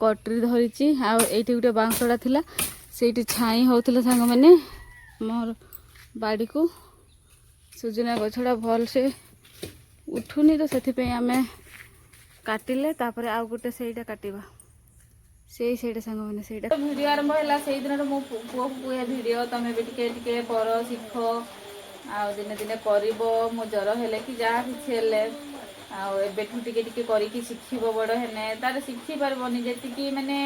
कटरी धरी आईटी गोटे बांसड़ा थिला सेठी छाई होउथिले सांग माने मोर बाड़ी को सुजना गछड़ा भल से उठुनी तो से आमे काटिले तापर आउ गोटे सेटा काटिबा सेटा सांग माने सेटा वीडियो आरंभ हैला सेई दिन मो पुओ पुया वीडियो तमे भी टिके कर सिख आ दिने दिने करबो मो जर हेले कि जा किछि हेले आबेठू टिके टिके करिकी शिखिबो बड़ हेने तार शिखि पारबनी जेतिकी माने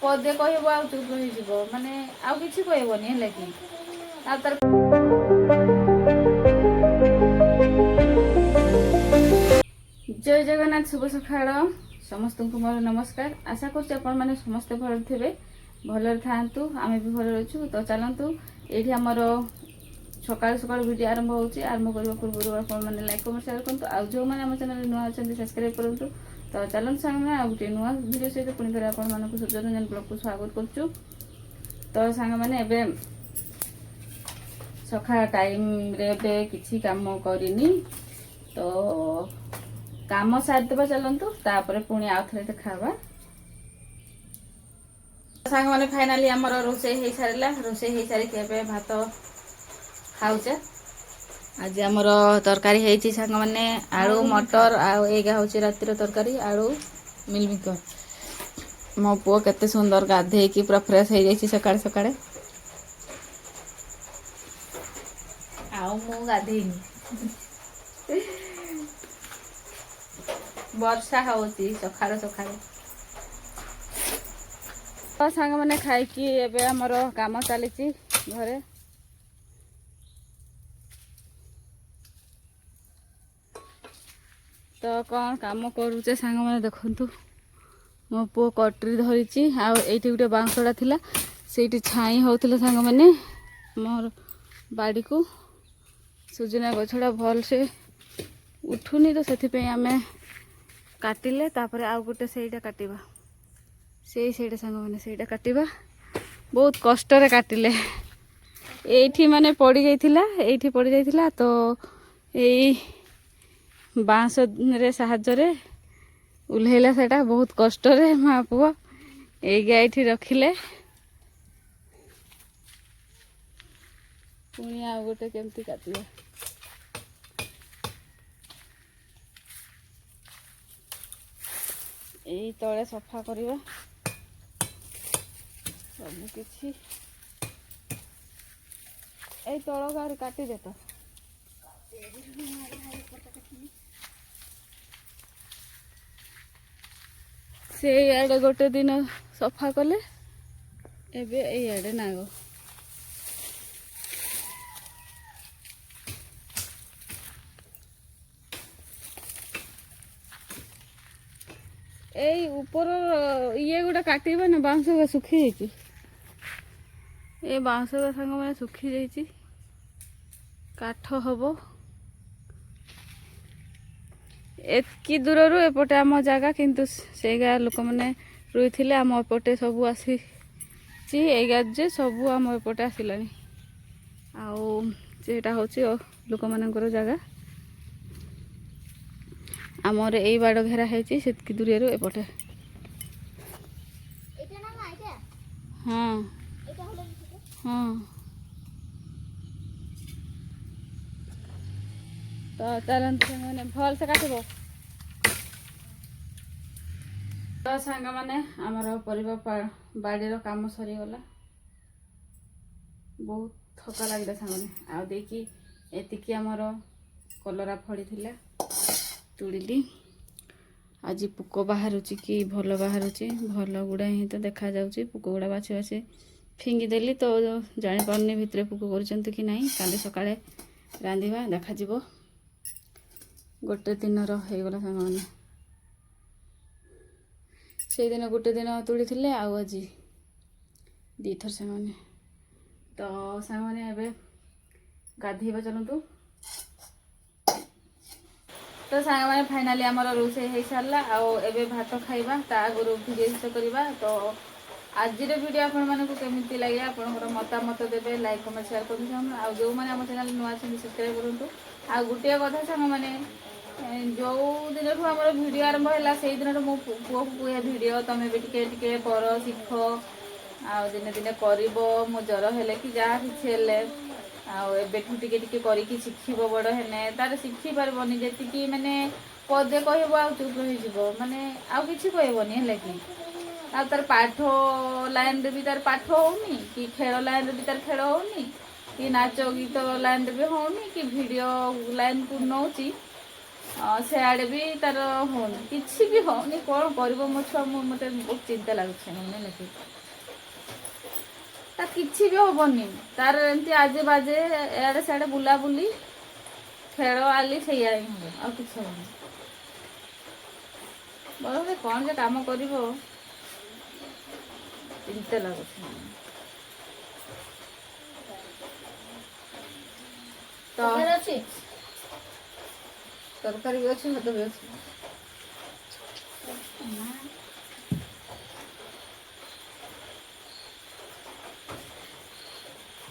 पदे कहबो आ चुप हो जिवो माने आ किछि कहबोनी हेले कि आ तार जय जगन्नाथ शुभ सकाळ समस्त को मोर नमस्कार आशा करछि आपण माने समस्त भल थिबे भलर थांतु आमे भी भल रहछु तो चलंतु एठी हमर सकाळ सकाळ वीडियो आरंभ होछि आरंभ करबा पूर्व आपण माने लाइक कमेंट शेयर करंतु आ जो माने हम चैनल नुआ अछंती सब्सक्राइब करंतु तो चलन संग में आ गुटे नुआ वीडियो सहित पुनी थरे आपण मानकु सूर्यरंजन ब्लॉग को स्वागत करछु तो संग माने एबे सकाळ टाइम रे बे किछि काम करिनी तो काम साथ देबा चलंतु तापर पुनी आउथरे देखाबा संग माने फाइनली हमर रोसे हे सारला रोसे हे सारी केबे भात खाउचे आज हमर तरकारी हेची संग माने आलू मटर आ एगा होची रातिर तरकारी आलू मिलमिकर मो पुओ केते सुंदर गाधे की पूरा फ्रेश हे जाईची सकाळ सकाळ आउ मु गाधेनी वर्षा होती सकाळ सकाळ तो सांग माने खाई की एबे हमर काम चलीची घरे तो कौन काम करूचे सांग माने देखंतु मो पुओ कटरी धरी आईटी गोटे बांसड़ा थिला सेठी छाई होउथिले सांग माने मोर बाड़ी को सुजना गछड़ा भल से उठुनी तो से आमे काटिले तापर आउ गोटे सेटा काटिबा सेटा सांग माने सेटा काटिबा बहुत कष्ट रे काटिले एठी माने पड़ी जाइथिला एठी पड़ी जाइथिला तो एई बांस रे साहाଯ୍य रे उल्हेला सेटा बहुत कष्ट रे मा पुओ एई एठी रखिले पुनी आ गोटे केमती काटिबा एई तळे सफा करिबा सब किछि एई तळ गार काटी दे तो से आड़े गोटे दिन सफा कले एबे एई आड़े नागो एई ऊपर ये गोटे काटिबा ना बांस का सुखी जाइची ए बांस का संग माने सुखी जाइची काठ हबो एतकी दूर रु एपटे आम जगह किंतु से गाँ लोक मैंने रुई आम एपटे सब आसी जे सब आम एपटे आसिलानी आटा हूँ लोक मान जगह आमर यही बाड़ घेरा है से दूर एपटे हाँ हाँ तो चलते मैंने भल से काटब तो सांग मैंने आमर परिवा बाड़ीर काम सरीगला बहुत थका लगे सांग आ देखी एतिकी आमर कलरा फड़ी थिला तुड़िली आज पुक बाहर कि भल बाहर भल गुड़ा ही तो देखा जाऊँगी पुक गुड़ा बाछी बाछी फिंगिदेली तो जापारे भितर पुक कर कि ना काली सका रांधिबा देखा जीवो गोटे दिन रहीगला सांग मैंने से दिन गोटे दिन तुड़ी थे आज दीथर सांग मैंने तो सांग मैंने एबे गाधेबा चलतु तो सांग मैंने फाइनाली आमर रोसे हो सारा आबे भात खाइबा ता आगु भिडियो करवा तो आज वीडियो आपण मानक केमती लगे आपंकर मतामत देवे लाइक कमेंट शेयर कर जो मैंने आम चैनल नुआ सब्सक्राइब करूँ आ गोटे कथा सांग मैंने ଯେଉଁ ଦିନଠୁ ଆମର ଭିଡ଼ିଓ ଆରମ୍ଭ ହେଲା ସେଇ ଦିନଠୁ ମୋ ପୁଅକୁ କୁହେ ଭିଡ଼ିଓ ତମେ ବି ଟିକେ ଟିକେ କର ଶିଖ, ଆଉ ଦିନେ ଦିନେ କରିବ, ମୋ ଜ୍ୱର ହେଲେ କି ଯାହା କିଛି ହେଲେ ଆଉ ଏବେଠୁ ଟିକେ ଟିକେ କରିକି ଶିଖିବ, ବଡ଼ ହେଲେ ତାର ଶିଖିପାରିବନି ଯେତିକି ମାନେ ପଦେ କହିବ ଆଉ ଚୁପ୍ ରହିଯିବ, ମାନେ ଆଉ କିଛି କହିବନି ହେଲା କି। ଆଉ ତାର ପାଠ ଲାଇନରେ ବି ତାର ପାଠ ହେଉନି, କି ଖେଳ ଲାଇନରେ ବି ତାର ଖେଳ ହେଉନି, କି ନାଚ ଗୀତ ଲାଇନରେ ବି ହେଉନି, କି ଭିଡ଼ିଓ ଲାଇନକୁ ନେଉଛି ସେଆଡ଼େ ବି ତାର ହେଉନି, କିଛି ବି ହେଉନି। କ'ଣ କରିବ ମୋ ଛୁଆ, ମୋତେ ବହୁତ ଚିନ୍ତା ଲାଗୁଛି ମାନେ ନାକି ତା କିଛି ବି ହେବନି। ତାର ଏମିତି ଆଜେ ବାଜେ ଏଆଡ଼େ ସେଆଡ଼େ ବୁଲାବୁଲି ଖେଳ ଆଲି ସେଇଆ ହିଁ ହେବ, ଆଉ କିଛି ହେବନି। ବରଂ କ'ଣ ଯେ କାମ କରିବ ଚିନ୍ତା ଲାଗୁଛି। ତ ଅଛି ତରକାରୀ ବି ଅଛି, ଭାତ ବି ଅଛି।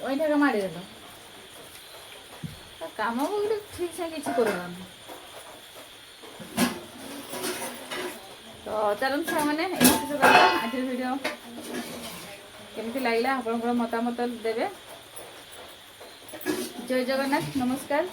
ওইটাকে মারিয়ে দিল কাম বলতে ঠিকঠাক কিছু করবে না। তো ଚାଲନ୍ତୁ ସାଙ୍ଗମାନେ ଏମିତି ତ କରିବା ଆଜିର ଭିଡ଼ିଓ କେମିତି ଲାଗିଲା ଆପଣଙ୍କର ମତାମତ ଦେବେ। ଜୟ ଜଗନ୍ନାଥ, ନମସ୍କାର।